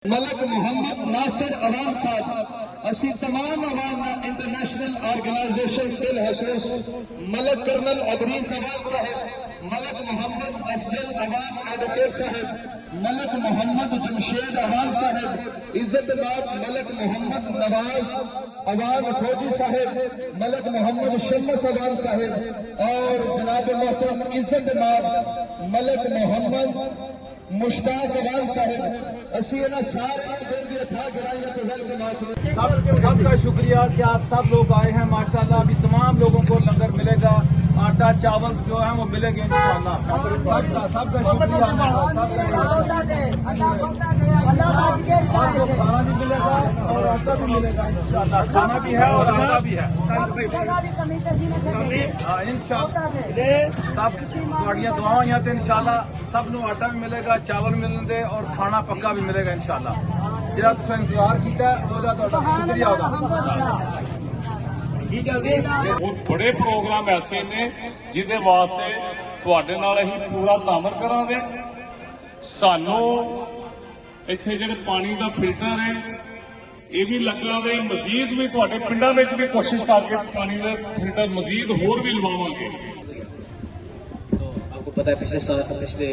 ملک محمد ناصر عوام صاحب اسی تمام عوام انٹرنیشنل آرگنائزیشن بالخصوص ملک کرنل ادریس عوام صاحب، ملک محمد افضل عوام ایڈوکیٹ صاحب، ملک محمد جمشید عوام صاحب، عزت مآب ملک محمد نواز عوام فوجی صاحب، ملک محمد شمس عوام صاحب اور جناب محترم عزت مآب ملک محمد مشتاق عوام صاحب اسینا سارے سب کا شکریہ کہ آپ سب لوگ آئے ہیں ماشاءاللہ. ابھی تمام لوگوں کو لنگر ملے گا، آٹا چاول جو ہے وہ ملے گے انشاءاللہ. سب کا شکریہ. آپ کو کھانا بھی ملے گا اور آٹا بھی ملے گا انشاءاللہ. کھانا بھی ہے اور آٹا بھی ہے انشاءاللہ. سب گاڑیاں دعاؤں یہاں تھے انشاءاللہ. سب نو آٹا بھی ملے گا، چاول ملیں گے اور کھانا پکا بھی ملے گا انشاءاللہ. جہاں تُساں انتظار کیتا ہے وہ شکریہ ہوگا. بہت بڑے پروگرام ایسے نے جہدے واسطے تواڈے نال اسی پورا تعامل کرانگے. سانو ایتھے جڑے پانی دا فلٹر ہے یہ بھی لگا ہوئے، مزید بھی تواڈے پنڈاں وچ بھی کوشش کر کے پانی دا فلٹر مزید ہور بھی لواواں گے. آپ کو پتا ہے پچھلے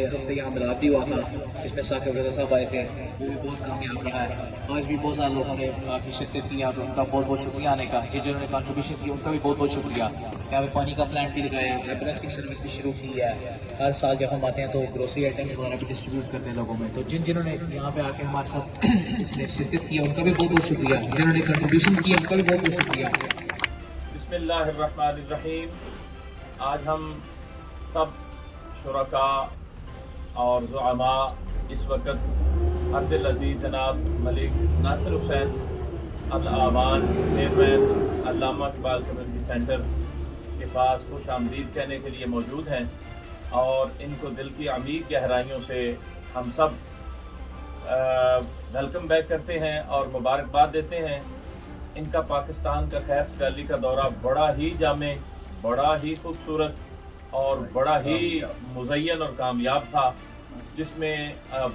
ہفتے یہاں میلاد بھی ہوا تھا جس میں ثاقب رضا صاحب آئے تھے، وہ بھی بہت کامیاب رہا ہے. آج بھی بہت سارے لوگوں نے کی شرکت کی، یہاں پہ ان کا بہت بہت شکریہ آنے کا. جنہوں نے کنٹریبیوشن کی ان کا بھی بہت بہت شکریہ. یہاں پہ پانی کا پلانٹ بھی لگایا ہے، ایمبولینس کی سروس بھی شروع کی ہے. ہر سال جب ہم آتے ہیں تو گروسری آئٹمس وغیرہ بھی ڈسٹریبیوٹ کرتے ہیں لوگوں میں. تو جنہوں نے یہاں پہ آ کے ہمارے ساتھ اس میں شرکت کی ان کا بھی بہت بہت شکریہ. جنہوں نے کنٹریبیوشن کی ان کا بھی بہت بہت شکریہ. بسم اللہ الرحمن الرحیم. آج ہم سب شرکاء اور زعماء اس وقت عبدالعزیز جناب ملک ناصر حسین العوان چیئرمین علامہ اقبال کمیونٹی سینٹر کے پاس خوش آمدید کہنے کے لیے موجود ہیں، اور ان کو دل کی عمیق گہرائیوں سے ہم سب ویلکم بیک کرتے ہیں اور مبارکباد دیتے ہیں. ان کا پاکستان کا خیر سگالی کا دورہ بڑا ہی جامع، بڑا ہی خوبصورت اور بڑا ہی مزین اور کامیاب تھا، جس میں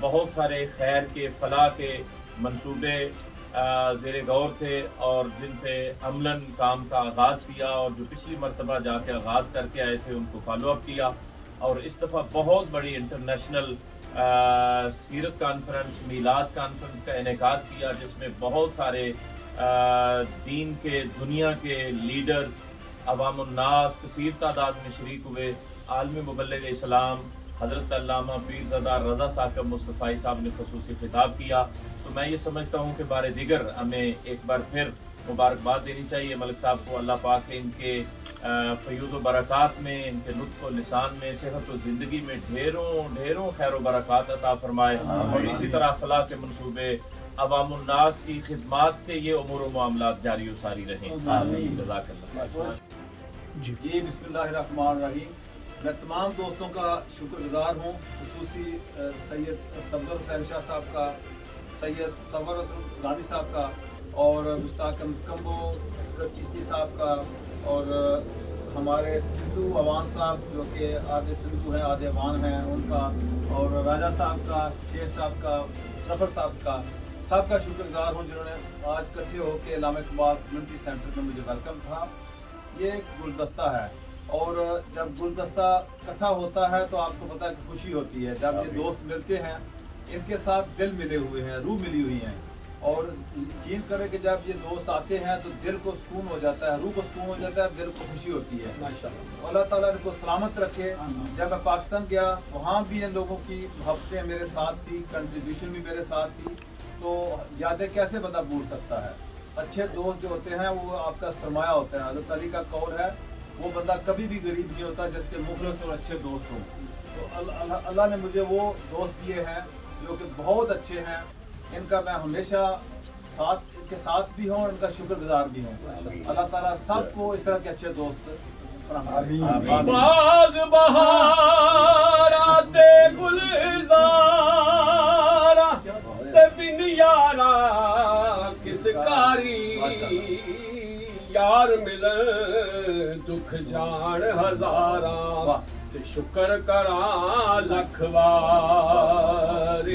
بہت سارے خیر کے فلاح کے منصوبے زیر غور تھے اور جن پہ عملاً کام کا آغاز کیا، اور جو پچھلی مرتبہ جا کے آغاز کر کے آئے تھے ان کو فالو اپ کیا. اور اس دفعہ بہت بڑی انٹرنیشنل سیرت کانفرنس، میلاد کانفرنس کا انعقاد کیا، جس میں بہت سارے دین کے، دنیا کے لیڈرز، عوام الناس کثیر تعداد میں شریک ہوئے. عالمی مبلغ اسلام حضرت علامہ پیرزادہ رضا ثاقب مصطفی صاحب نے خصوصی خطاب کیا. تو میں یہ سمجھتا ہوں کہ بار دیگر ہمیں ایک بار پھر مبارکباد دینی چاہیے ملک صاحب کو. اللہ پاک ان کے فیوض و برکات میں، ان کے نطق و لسان میں، صحت و زندگی میں ڈھیروں خیر و برکات عطا فرمائے، اور اسی طرح فلاح کے منصوبے، عوام الناس کی خدمات کے یہ امور و معاملات جاری و ساری رہیں. آمین. جزاک اللہ. جی بسم اللہ الرحمن الرحیم. میں تمام دوستوں کا شکر گزار ہوں، خصوصی سید صفدر حسین شاہ صاحب کا، سید صفر غازی صاحب کا، اور مشتاق کمبو اسپرٹ چشتی صاحب کا، اور ہمارے سندھو عوان صاحب جو کہ آدھے سندھو ہیں آدھے عوان ہیں ان کا، اور راجہ صاحب کا، شیخ صاحب کا، ظفر صاحب کا، سب کا شکر گزار ہوں جنہوں نے آج اکٹھے ہو کے علامہ اقبال کمیونٹی سینٹر میں مجھے ویلکم تھا. یہ ایک گلدستہ ہے، اور جب گلدستہ اکٹھا ہوتا ہے تو آپ کو پتہ ہے کہ خوشی ہوتی ہے. جب یہ دوست ملتے ہیں، ان کے ساتھ دل ملے ہوئے ہیں، روح ملی ہوئی ہیں، اور یقین کریں کہ جب یہ دوست آتے ہیں تو دل کو سکون ہو جاتا ہے، روح کو سکون ہو جاتا ہے، دل کو خوشی ہوتی ہے. ماشاءاللہ اللہ تعالیٰ ان کو سلامت رکھے. جب میں پاکستان گیا وہاں بھی ان لوگوں کی محبتیں میرے ساتھ تھی، کنٹریبیوشن بھی میرے ساتھ تھی. تو یادیں کیسے بندہ بھول سکتا ہے؟ اچھے دوست جو ہوتے ہیں وہ آپ کا سرمایہ ہوتا ہے. حضرت علی کا قول ہے، وہ بندہ کبھی بھی غریب نہیں ہوتا جس کے مخلص اور اچھے دوست ہوں. تو اللہ نے مجھے وہ دوست دیے ہیں جو کہ بہت اچھے ہیں. ان کا میں ہمیشہ ان کے ساتھ بھی ہوں، ان کا شکر گزار بھی ہوں. اللہ تعالیٰ سب کو اس طرح کے اچھے دوست باغ بہار آتے گلزارا بن یارا کس کاری، یار مل دکھ جان ہزارا. ਤੇ ਸ਼ੁਕਰ ਕਰਾਂ ਲੱਖ ਵਾਰੀ।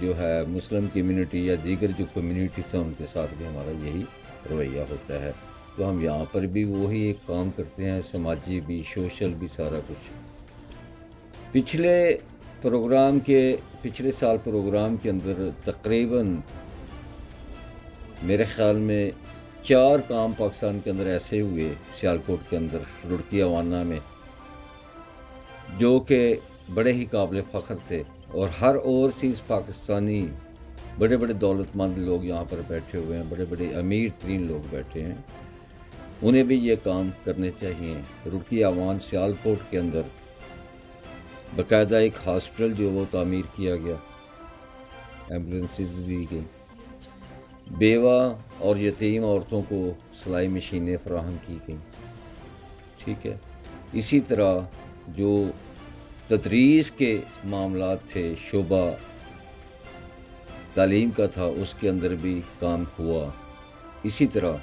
جو ہے مسلم کمیونٹی یا دیگر جو کمیونٹیز ہیں ان کے ساتھ بھی ہمارا یہی رویہ ہوتا ہے. تو ہم یہاں پر بھی وہی ایک کام کرتے ہیں، سماجی بھی، سوشل بھی، سارا کچھ. پچھلے سال پروگرام کے اندر تقریباً میرے خیال میں 4 کام پاکستان کے اندر ایسے ہوئے، سیالکوٹ کے اندر، رڑکی اوانہ میں، جو کہ بڑے ہی قابل فخر تھے. اور ہر اوورسیز پاکستانی بڑے بڑے دولت مند لوگ یہاں پر بیٹھے ہوئے ہیں، بڑے بڑے امیر ترین لوگ بیٹھے ہیں، انہیں بھی یہ کام کرنے چاہیے. رڑکی اوان سیالکوٹ کے اندر باقاعدہ ایک ہاسپٹل جو وہ تعمیر کیا گیا، ایمبولینسز دی گئی، بیوہ اور یتیم عورتوں کو سلائی مشینیں فراہم کی گئیں. ٹھیک ہے. اسی طرح جو تدریس کے معاملات تھے، شعبہ تعلیم کا تھا، اس کے اندر بھی کام ہوا. اسی طرح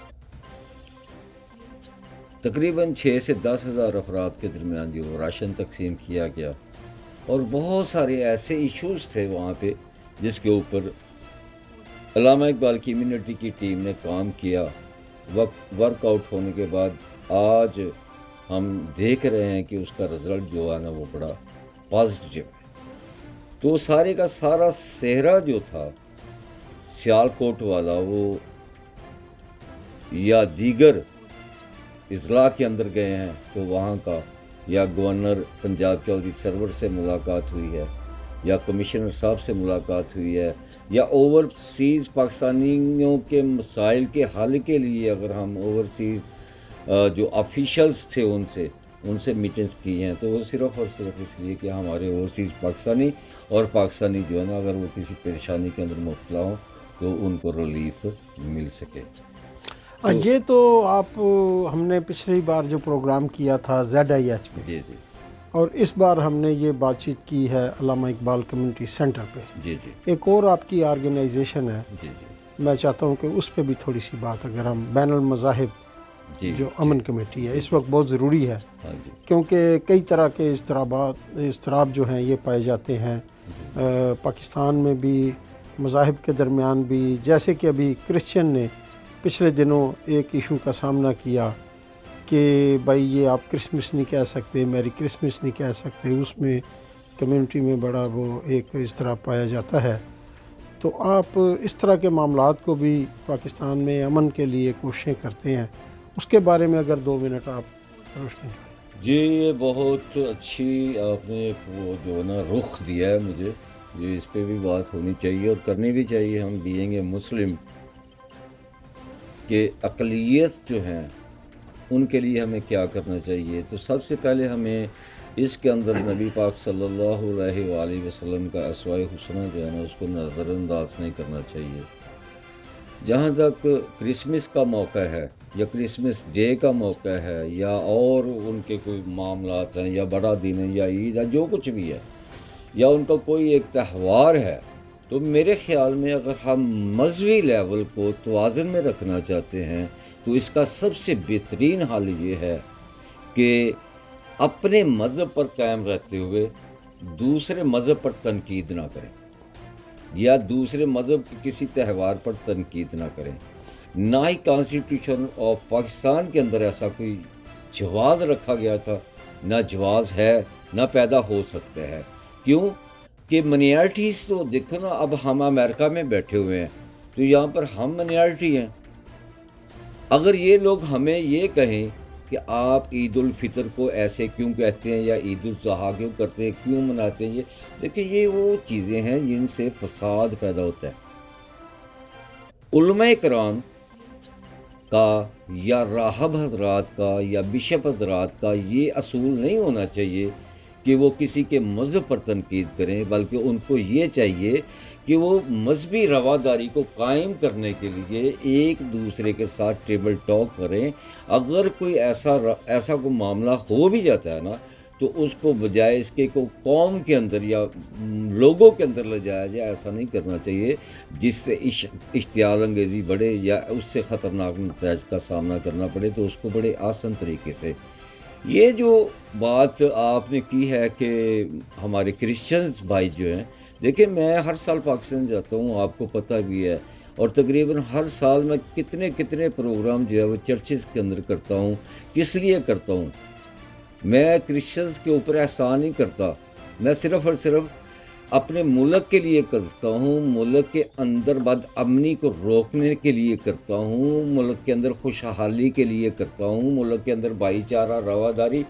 تقریباً 6 سے 10 ہزار افراد کے درمیان جو راشن تقسیم کیا گیا. اور بہت سارے ایسے ایشوز تھے وہاں پہ جس کے اوپر علامہ اقبال کمیونٹی کی ٹیم نے کام کیا. ورک آؤٹ ہونے کے بعد آج ہم دیکھ رہے ہیں کہ اس کا رزلٹ جو ہے نا وہ بڑا پازیٹیو ہے. تو سارے کا سارا صحرا جو تھا سیالکوٹ والا، وہ یا دیگر اضلاع کے اندر گئے ہیں تو وہاں کا یا گورنر پنجاب چودھری سرور سے ملاقات ہوئی ہے، یا کمشنر صاحب سے ملاقات ہوئی ہے، یا اوورسیز پاکستانیوں کے مسائل کے حل کے لیے اگر ہم اوورسیز جو آفیشلز تھے ان سے میٹنگز کی ہیں، تو وہ صرف اور صرف اس لیے کہ ہمارے اوورسیز پاکستانی جو ہے نا اگر وہ کسی پریشانی کے اندر مبتلا ہوں تو ان کو ریلیف مل سکے. یہ تو ہم نے پچھلی بار جو پروگرام کیا تھا ZIH میں، جی جی، اور اس بار ہم نے یہ بات چیت کی ہے علامہ اقبال کمیونٹی سینٹر پہ. جی جی ایک اور آپ کی آرگنائزیشن ہے، جی جی میں چاہتا ہوں کہ اس پہ بھی تھوڑی سی بات اگر ہم بین المذاہب جی جو امن کمیٹی ہے اس وقت بہت ضروری ہے، ہاں جی کیونکہ کئی طرح کے اضطراب جو ہیں یہ پائے جاتے ہیں پاکستان میں بھی، مذاہب کے درمیان بھی. جیسے کہ ابھی کرسچن نے پچھلے دنوں ایک ایشو کا سامنا کیا کہ بھائی یہ آپ کرسمس نہیں کہہ سکتے، میری کرسمس نہیں کہہ سکتے. اس میں کمیونٹی میں بڑا وہ ایک اضطراب پایا جاتا ہے. تو آپ اس طرح کے معاملات کو بھی پاکستان میں امن کے لیے کوششیں کرتے ہیں، اس کے بارے میں اگر 2 منٹ آپ روشنی ڈالیں. جی. یہ بہت اچھی آپ نے وہ جو نا رخ دیا ہے مجھے، یہ اس پہ بھی بات ہونی چاہیے اور کرنی بھی چاہیے. ہم بینگ اے مسلم کہ اقلیت جو ہیں ان کے لیے ہمیں کیا کرنا چاہیے. تو سب سے پہلے ہمیں اس کے اندر نبی پاک صلی اللہ علیہ وآلہ وسلم کا اسوہ حسنہ جو ہے نا اس کو نظر انداز نہیں کرنا چاہیے. جہاں تک کرسمس کا موقع ہے یا کرسمس ڈے کا موقع ہے یا اور ان کے کوئی معاملات ہیں یا بڑا دن ہے یا عید ہے، جو کچھ بھی ہے، یا ان کا کوئی ایک تہوار ہے، تو میرے خیال میں اگر ہم مذہبی لیول کو توازن میں رکھنا چاہتے ہیں تو اس کا سب سے بہترین حل یہ ہے کہ اپنے مذہب پر قائم رہتے ہوئے دوسرے مذہب پر تنقید نہ کریں، یا دوسرے مذہب کے کسی تہوار پر تنقید نہ کریں. نہ ہی کانسٹیٹیوشن آف پاکستان کے اندر ایسا کوئی جواز رکھا گیا تھا، نہ جواز ہے، نہ پیدا ہو سکتا ہے. کیوں کہ منیارٹیز تو دیکھو نا، اب ہم امریکہ میں بیٹھے ہوئے ہیں تو یہاں پر ہم منیارٹی ہیں. اگر یہ لوگ ہمیں یہ کہیں کہ آپ عید الفطر کو ایسے کیوں کہتے ہیں یا عید الاضحیٰ کیوں کرتے ہیں، کیوں مناتے ہیں، یہ دیکھیں یہ وہ چیزیں ہیں جن سے فساد پیدا ہوتا ہے. علماء کرام کا یا راہب حضرات کا یا بشپ حضرات کا یہ اصول نہیں ہونا چاہیے کہ وہ کسی کے مذہب پر تنقید کریں، بلکہ ان کو یہ چاہیے کہ وہ مذہبی رواداری کو قائم کرنے کے لیے ایک دوسرے کے ساتھ ٹیبل ٹاک کریں. اگر کوئی ایسا کوئی معاملہ ہو بھی جاتا ہے نا تو اس کو بجائے اس کے کو قوم کے اندر یا لوگوں کے اندر لے جایا جائے. ایسا نہیں کرنا چاہیے جس سے اشتعال انگیزی بڑھے یا اس سے خطرناک نتائج کا سامنا کرنا پڑے. تو اس کو بڑے آسان طریقے سے یہ جو بات آپ نے کی ہے کہ ہمارے کرسچنز بھائی جو ہیں دیکھیں میں ہر سال پاکستان جاتا ہوں، آپ کو پتہ بھی ہے، اور تقریباً ہر سال میں کتنے پروگرام جو ہے وہ چرچز کے اندر کرتا ہوں۔ کس لیے کرتا ہوں؟ میں کرسچنز کے اوپر احسان نہیں کرتا، میں صرف اور صرف اپنے ملک کے لیے کرتا ہوں، ملک کے اندر بد امنی کو روکنے کے لیے کرتا ہوں، ملک کے اندر خوشحالی کے لیے کرتا ہوں، ملک کے اندر بھائی چارہ رواداری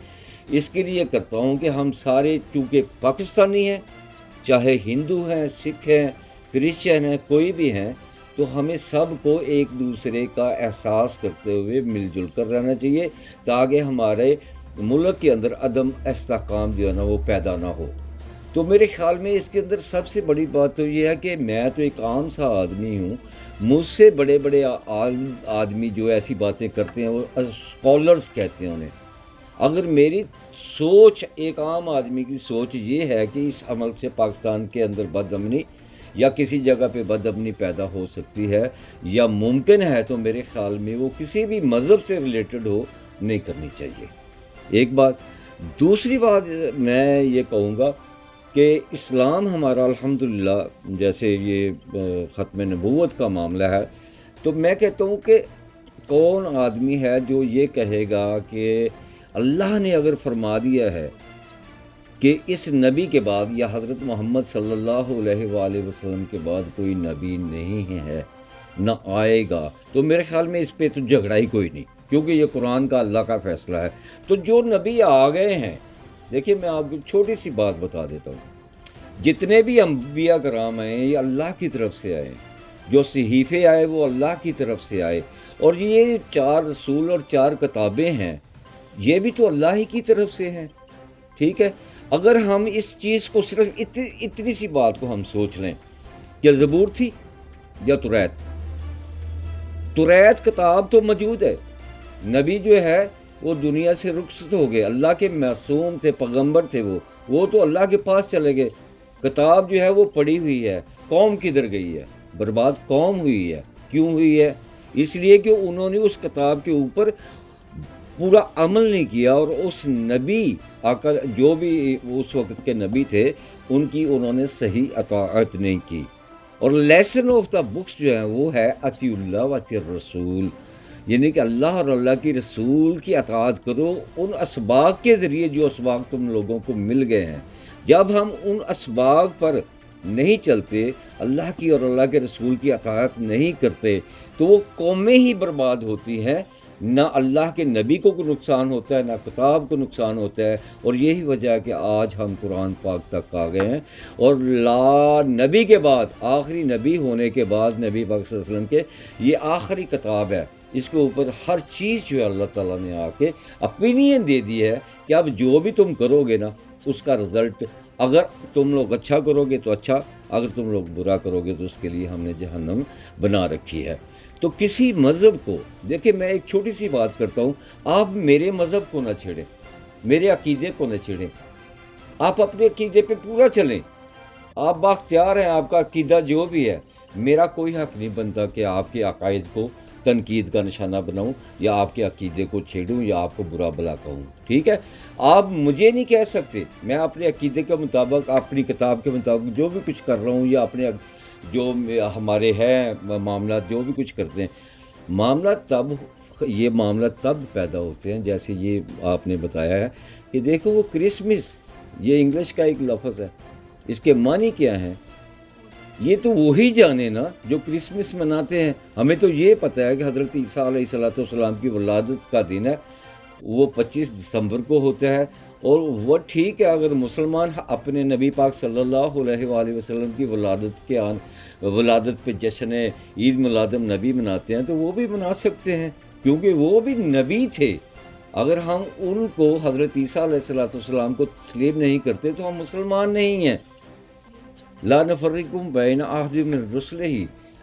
اس کے لیے کرتا ہوں کہ ہم سارے چونکہ پاکستانی ہیں، چاہے ہندو ہیں، سکھ ہیں، کرسچن ہیں، کوئی بھی ہیں، تو ہمیں سب کو ایک دوسرے کا احساس کرتے ہوئے مل جل کر رہنا چاہیے تاکہ ہمارے ملک کے اندر عدم استحکام جو ہے نا وہ پیدا نہ ہو۔ تو میرے خیال میں اس کے اندر سب سے بڑی بات تو یہ ہے کہ میں تو ایک عام سا آدمی ہوں، مجھ سے بڑے آدمی جو ایسی باتیں کرتے ہیں وہ اسکالرز کہتے ہیں انہیں۔ اگر میری سوچ ایک عام آدمی کی سوچ یہ ہے کہ اس عمل سے پاکستان کے اندر بد امنی یا کسی جگہ پہ بد امنی پیدا ہو سکتی ہے یا ممکن ہے، تو میرے خیال میں وہ کسی بھی مذہب سے ریلیٹڈ ہو نہیں کرنی چاہیے، ایک بات۔ دوسری بات میں یہ کہوں گا کہ اسلام ہمارا الحمدللہ، جیسے یہ ختم نبوت کا معاملہ ہے، تو میں کہتا ہوں کہ کون آدمی ہے جو یہ کہے گا کہ اللہ نے اگر فرما دیا ہے کہ اس نبی کے بعد یا حضرت محمد صلی اللہ علیہ وآلہ وسلم کے بعد کوئی نبی نہیں ہے، نہ آئے گا، تو میرے خیال میں اس پہ تو جھگڑا ہی کوئی نہیں، کیونکہ یہ قرآن کا اللہ کا فیصلہ ہے۔ تو جو نبی آ گئے ہیں، دیکھیے میں آپ کو چھوٹی سی بات بتا دیتا ہوں، جتنے بھی انبیاء کرام آئے یہ اللہ کی طرف سے آئے، جو صحیفے آئے وہ اللہ کی طرف سے آئے، اور یہ 4 رسول اور 4 کتابیں ہیں، یہ بھی تو اللہ ہی کی طرف سے ہیں، ٹھیک ہے۔ اگر ہم اس چیز کو صرف اتنی سی بات کو ہم سوچ لیں کہ زبور تھی یا توریت کتاب تو موجود ہے، نبی جو ہے وہ دنیا سے رخصت ہو گئے، اللہ کے معصوم تھے، پیغمبر تھے، وہ تو اللہ کے پاس چلے گئے، کتاب جو ہے وہ پڑی ہوئی ہے، قوم کدھر گئی ہے؟ برباد قوم ہوئی ہے۔ کیوں ہوئی ہے؟ اس لیے کہ انہوں نے اس کتاب کے اوپر پورا عمل نہیں کیا، اور اس نبی آقا جو بھی اس وقت کے نبی تھے ان کی انہوں نے صحیح اطاعت نہیں کی۔ اور لیسن آف دا بکس جو ہے وہ ہے اطیع اللہ و اطیع الرسول، یعنی کہ اللہ اور اللہ کی رسول کی اطاعت کرو ان اسباق کے ذریعے جو اسباق تم لوگوں کو مل گئے ہیں۔ جب ہم ان اسباق پر نہیں چلتے، اللہ کی اور اللہ کے رسول کی اطاعت نہیں کرتے، تو وہ قومیں ہی برباد ہوتی ہیں، نہ اللہ کے نبی کو کوئی نقصان ہوتا ہے، نہ کتاب کو نقصان ہوتا ہے۔ اور یہی وجہ ہے کہ آج ہم قرآن پاک تک آ گئے ہیں، اور نبی کے بعد، آخری نبی ہونے کے بعد، نبی پاک صلی اللہ علیہ وسلم کے یہ آخری کتاب ہے، اس کے اوپر ہر چیز جو ہے اللہ تعالیٰ نے آ کے اپینین دے دی ہے کہ اب جو بھی تم کرو گے نا اس کا رزلٹ، اگر تم لوگ اچھا کرو گے تو اچھا، اگر تم لوگ برا کرو گے تو اس کے لیے ہم نے جہنم بنا رکھی ہے۔ تو کسی مذہب کو، دیکھیں میں ایک چھوٹی سی بات کرتا ہوں، آپ میرے مذہب کو نہ چھیڑیں، میرے عقیدے کو نہ چھیڑیں، آپ اپنے عقیدے پہ پورا چلیں، آپ باختیار ہیں، آپ کا عقیدہ جو بھی ہے، میرا کوئی حق نہیں بنتا کہ آپ کے عقائد کو تنقید کا نشانہ بناؤں یا آپ کے عقیدے کو چھیڑوں یا آپ کو برا بھلا کہوں، ٹھیک ہے۔ آپ مجھے نہیں کہہ سکتے، میں اپنے عقیدے کے مطابق، اپنی کتاب کے مطابق جو بھی کچھ کر رہا ہوں، یا اپنے جو ہمارے ہیں معاملات جو بھی کچھ کرتے ہیں، یہ معاملات تب پیدا ہوتے ہیں جیسے یہ آپ نے بتایا ہے کہ دیکھو وہ کرسمس، یہ انگلش کا ایک لفظ ہے، اس کے معنی کیا ہیں یہ تو وہی جانے نا جو کرسمس مناتے ہیں۔ ہمیں تو یہ پتہ ہے کہ حضرت عیسیٰ علیہ السلام کی ولادت کا دن ہے، وہ 25 دسمبر کو ہوتا ہے، اور وہ ٹھیک ہے اگر مسلمان اپنے نبی پاک صلی اللہ علیہ وآلہ وسلم کی ولادت پہ جشن عید میلاد النبی مناتے ہیں تو وہ بھی منا سکتے ہیں، کیونکہ وہ بھی نبی تھے۔ اگر ہم ان کو حضرت عیسیٰ علیہ السلام کو تسلیم نہیں کرتے تو ہم مسلمان نہیں ہیں۔ لا نفرق بین احد من رسلہ،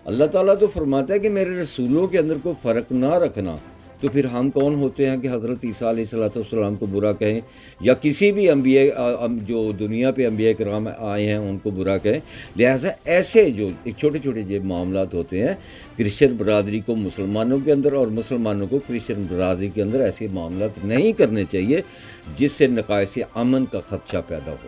اللہ تعالیٰ تو فرماتا ہے کہ میرے رسولوں کے اندر کوئی فرق نہ رکھنا، تو پھر ہم کون ہوتے ہیں کہ حضرت عیسیٰ علیہ السلام کو برا کہیں، یا کسی بھی انبیاء جو دنیا پہ انبیاء کرام آئے ہیں ان کو برا کہیں۔ لہٰذا ایسے جو چھوٹے چھوٹے جو معاملات ہوتے ہیں، کرسچن برادری کو مسلمانوں کے اندر اور مسلمانوں کو کرسچن برادری کے اندر ایسے معاملات نہیں کرنے چاہیے جس سے نقائص امن کا خدشہ پیدا ہو۔